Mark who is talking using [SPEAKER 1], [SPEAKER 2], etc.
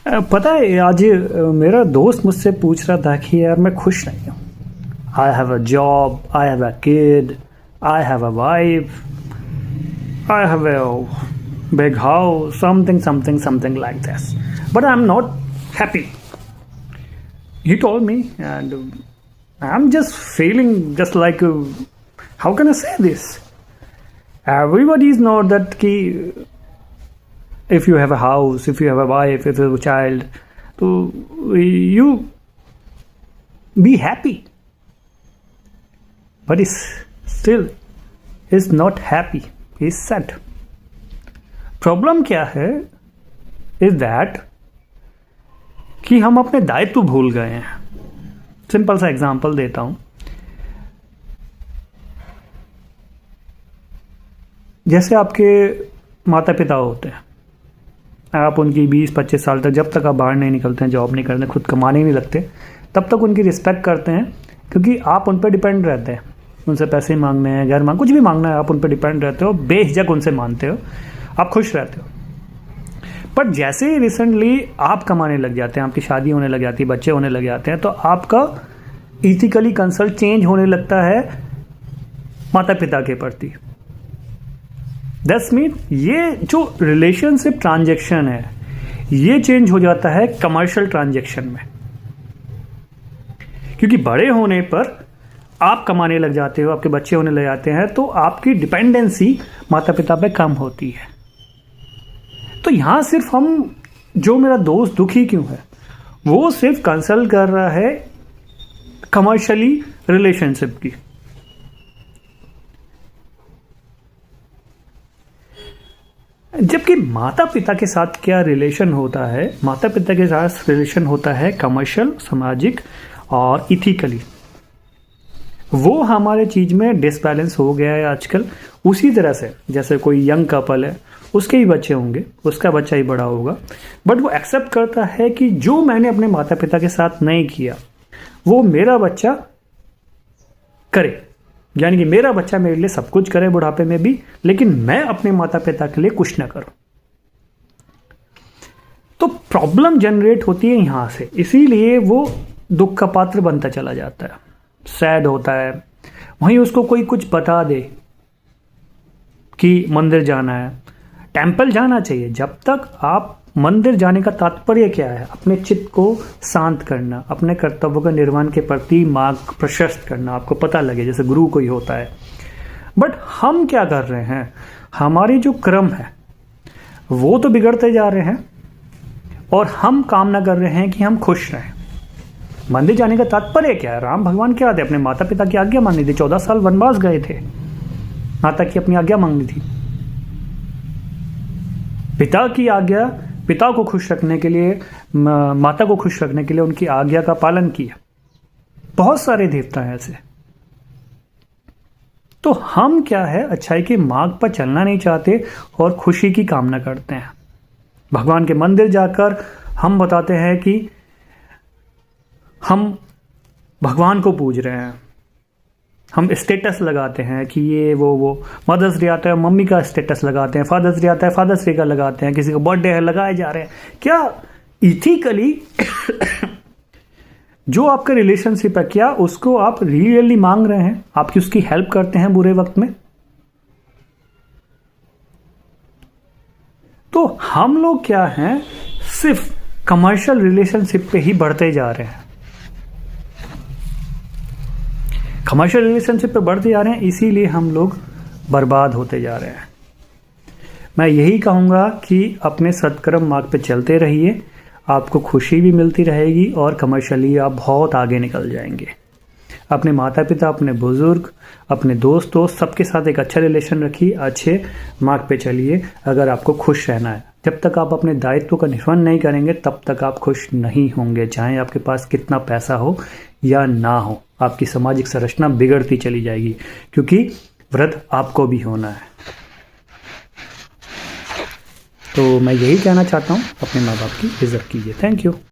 [SPEAKER 1] पता है आज मेरा दोस्त मुझसे पूछ रहा था कि यार मैं खुश नहीं हूँ। I have a job, I have a kid, I have a wife, I have a big house, something something something like this, but I am not happy. He told me, and I'm just feeling just like, how can I say this? Everybody is not that key. If you have a house, if you have a wife, if you have a child, so you be happy. But is still is not happy. Is sad. Problem क्या है? Is that कि हम अपने दायित्व भूल गए हैं। Simple सा एग्जांपल देता हूं। जैसे आपके माता पिता होते हैं, आप उनकी 20-25 साल तक, जब तक आप बाहर नहीं निकलते हैं, जॉब नहीं करते, खुद कमाने नहीं लगते, तब तक उनकी रिस्पेक्ट करते हैं, क्योंकि आप उन पर डिपेंड रहते हैं। उनसे पैसे मांगने हैं, घर मांग, कुछ भी मांगना है, आप उन पर डिपेंड रहते हो, बेझिझक उनसे मानते हो, आप खुश रहते हो। पर जैसे ही रिसेंटली आप कमाने लग जाते हैं, आपकी शादी होने लग जाती है, बच्चे होने लग जाते हैं, तो आपका इथिकली कंसल्ट चेंज होने लगता है माता पिता के प्रति। दैट्स मीन ये जो रिलेशनशिप ट्रांजैक्शन है, ये चेंज हो जाता है कमर्शियल ट्रांजैक्शन में, क्योंकि बड़े होने पर आप कमाने लग जाते हो, आपके बच्चे होने लग जाते हैं, तो आपकी डिपेंडेंसी माता पिता पे कम होती है। तो यहां सिर्फ हम, जो मेरा दोस्त दुखी क्यों है, वो सिर्फ कंसल्ट कर रहा है कमर्शियली रिलेशनशिप की। जबकि माता पिता के साथ क्या रिलेशन होता है, माता पिता के साथ रिलेशन होता है कमर्शियल, सामाजिक और इथिकली। वो हमारे चीज में डिसबैलेंस हो गया है आजकल। उसी तरह से जैसे कोई यंग कपल है, उसके ही बच्चे होंगे, उसका बच्चा ही बड़ा होगा, बट वो एक्सेप्ट करता है कि जो मैंने अपने माता पिता के साथ नहीं किया, वो मेरा बच्चा करे। यानी कि मेरा बच्चा मेरे लिए सब कुछ करे बुढ़ापे में भी, लेकिन मैं अपने माता पिता के लिए कुछ ना करूं। तो प्रॉब्लम जनरेट होती है यहां से, इसीलिए वो दुख का पात्र बनता चला जाता है, सैड होता है। वहीं उसको कोई कुछ बता दे कि मंदिर जाना है, टेंपल जाना चाहिए। जब तक आप, मंदिर जाने का तात्पर्य क्या है? अपने चित्त को शांत करना, अपने कर्तव्य का निर्वहन के प्रति मार्ग प्रशस्त करना, आपको पता लगे, जैसे गुरु कोई होता है। बट हम क्या कर रहे हैं? हमारी जो क्रम है वो तो बिगड़ते जा रहे हैं, और हम कामना कर रहे हैं कि हम खुश रहें। मंदिर जाने का तात्पर्य क्या है? राम भगवान क्या थे? अपने माता पिता की आज्ञा मांगनी थी, 14 साल वनवास गए थे, माता की अपनी आज्ञा मांगनी थी। पिता की आज्ञा, पिता को खुश रखने के लिए, माता को खुश रखने के लिए उनकी आज्ञा का पालन किया। बहुत सारे देवता हैं ऐसे। तो हम क्या है, अच्छाई के मार्ग पर चलना नहीं चाहते और खुशी की कामना करते हैं। भगवान के मंदिर जाकर हम बताते हैं कि हम भगवान को पूज रहे हैं, हम स्टेटस लगाते हैं कि ये वो मदर्स डे आता है, मम्मी का स्टेटस लगाते हैं, फादर्स डे आता है, फादर्स डे का लगाते हैं, किसी का बर्थडे है, लगाए जा रहे हैं। क्या इथिकली जो आपका रिलेशनशिप है, क्या उसको आप रियली मांग रहे हैं? आपकी उसकी हेल्प करते हैं बुरे वक्त में? तो हम लोग क्या हैं, सिर्फ कमर्शियल रिलेशनशिप पे ही बढ़ते जा रहे हैं, कमर्शियल रिलेशनशिप पे बढ़ते जा रहे हैं, इसीलिए हम लोग बर्बाद होते जा रहे हैं। मैं यही कहूँगा कि अपने सत्कर्म मार्ग पे चलते रहिए, आपको खुशी भी मिलती रहेगी और कमर्शियली आप बहुत आगे निकल जाएंगे। अपने माता पिता, अपने बुजुर्ग, अपने दोस्तों, सबके साथ एक अच्छा रिलेशन रखिए, अच्छे मार्ग पे चलिए अगर आपको खुश रहना है। जब तक आप अपने दायित्व का निर्वहन नहीं करेंगे, तब तक आप खुश नहीं होंगे, चाहे आपके पास कितना पैसा हो या ना हो। आपकी सामाजिक संरचना बिगड़ती चली जाएगी, क्योंकि व्रत आपको भी होना है। तो मैं यही कहना चाहता हूँ, अपने माँ बाप की इज्जत कीजिए। Thank you.